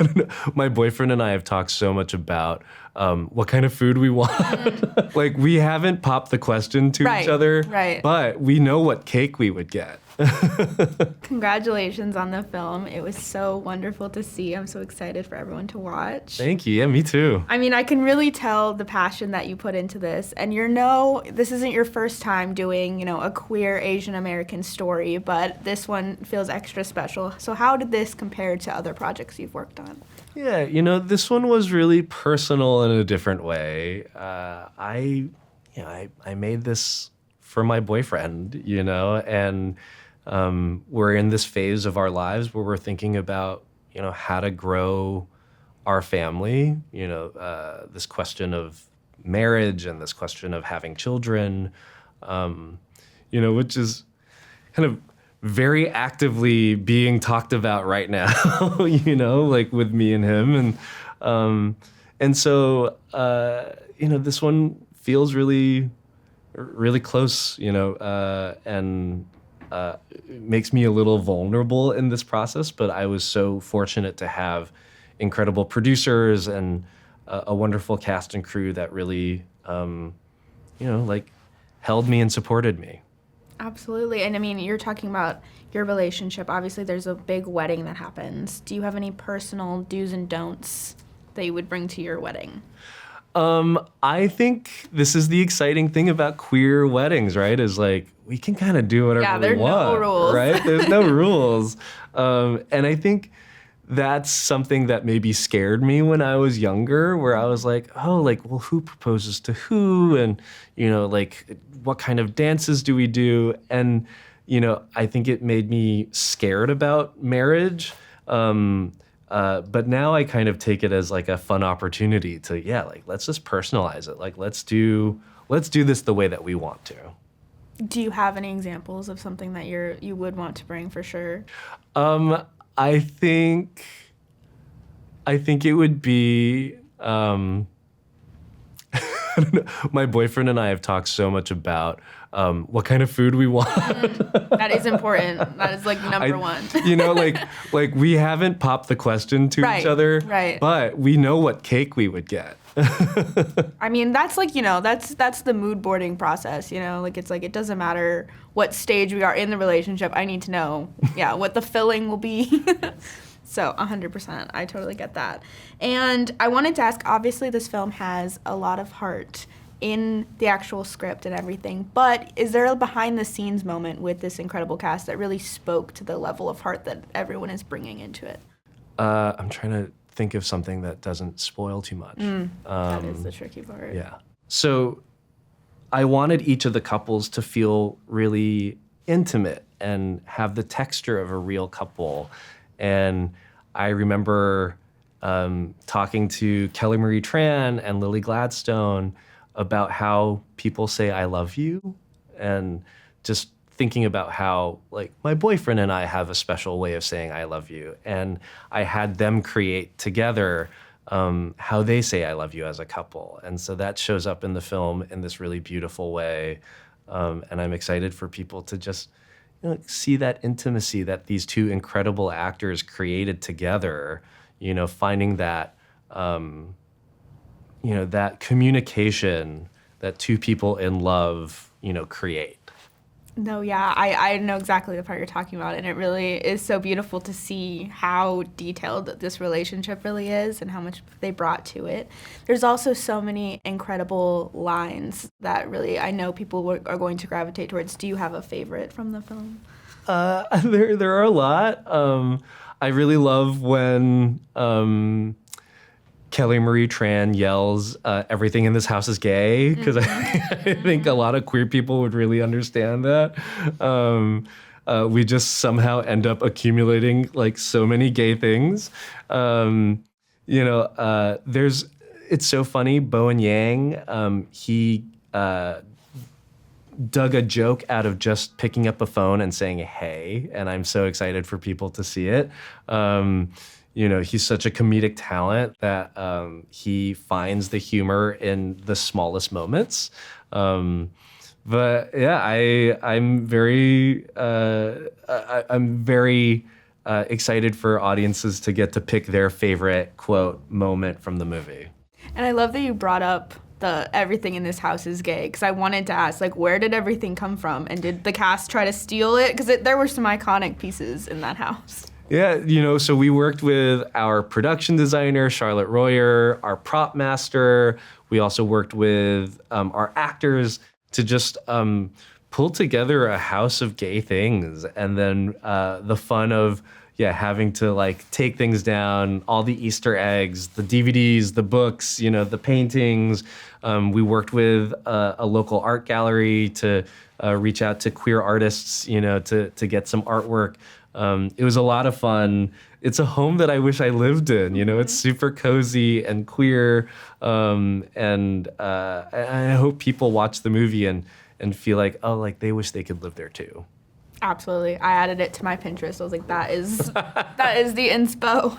don't know. My boyfriend and I have talked so much about what kind of food we want. Like, we haven't popped the question to each other, right. but we know what cake we would get. Congratulations on the film. It was so wonderful to see. I'm so excited for everyone to watch. Thank you. Yeah, me too. I mean, I can really tell the passion that you put into this. And this isn't your first time doing, a queer Asian American story, but this one feels extra special. So how did this compare to other projects you've worked on? Yeah, this one was really personal in a different way. I made this for my boyfriend, and we're in this phase of our lives where we're thinking about, how to grow our family, this question of marriage and this question of having children, which is kind of very actively being talked about right now, like with me and him. And so, this one feels really, really close, and it makes me a little vulnerable in this process, but I was so fortunate to have incredible producers and a wonderful cast and crew that really, held me and supported me. Absolutely. And I mean, you're talking about your relationship. Obviously, there's a big wedding that happens. Do you have any personal do's and don'ts that you would bring to your wedding? I think this is the exciting thing about queer weddings, right? Is like, we can kind of do whatever we want. Yeah, there's no rules. Right? There's no rules. And I think that's something that maybe scared me when I was younger, where I was like, well, who proposes to who? And, what kind of dances do we do? And, I think it made me scared about marriage. But now I kind of take it as like a fun opportunity to, let's just personalize it. Like, let's do this the way that we want to. Do you have any examples of something that you would want to bring for sure? I think it would be, I don't know. My boyfriend and I have talked so much about what kind of food we want. That is important. That is like number one. like we haven't popped the question to each other, right. But we know what cake we would get. I mean, that's like, that's the mood boarding process, it's like, it doesn't matter what stage we are in the relationship. I need to know, what the filling will be. So 100%, I totally get that. And I wanted to ask, obviously this film has a lot of heart in the actual script and everything, but is there a behind the scenes moment with this incredible cast that really spoke to the level of heart that everyone is bringing into it? I'm trying to think of something that doesn't spoil too much. That is the tricky part. Yeah. So I wanted each of the couples to feel really intimate and have the texture of a real couple. And I remember talking to Kelly Marie Tran and Lily Gladstone about how people say I love you, and just thinking about how, like, my boyfriend and I have a special way of saying I love you. And I had them create together how they say I love you as a couple. And so that shows up in the film in this really beautiful way. And I'm excited for people to just see that intimacy that these two incredible actors created together, finding that, that communication that two people in love, create. No, yeah, I know exactly the part you're talking about, and it really is so beautiful to see how detailed this relationship really is and how much they brought to it. There's also so many incredible lines that really I know people are going to gravitate towards. Do you have a favorite from the film? There are a lot. I really love when Kelly Marie Tran yells, everything in this house is gay, because I think a lot of queer people would really understand that. We just somehow end up accumulating like so many gay things. It's so funny, Bowen Yang, he dug a joke out of just picking up a phone and saying, hey, and I'm so excited for people to see it. He's such a comedic talent that he finds the humor in the smallest moments. But yeah, I'm very excited for audiences to get to pick their favorite quote moment from the movie. And I love that you brought up the everything in this house is gay, because I wanted to ask, like, where did everything come from? And did the cast try to steal it? Because there were some iconic pieces in that house. Yeah, so we worked with our production designer, Charlotte Royer, our prop master. We also worked with our actors to just pull together a house of gay things. And then the fun of, having to like take things down, all the Easter eggs, the DVDs, the books, the paintings. We worked with a local art gallery to reach out to queer artists, to get some artwork. It was a lot of fun. It's a home that I wish I lived in. It's super cozy and queer. And I hope people watch the movie and feel like, oh, like they wish they could live there too. Absolutely. I added it to my Pinterest. I was like, that is the inspo.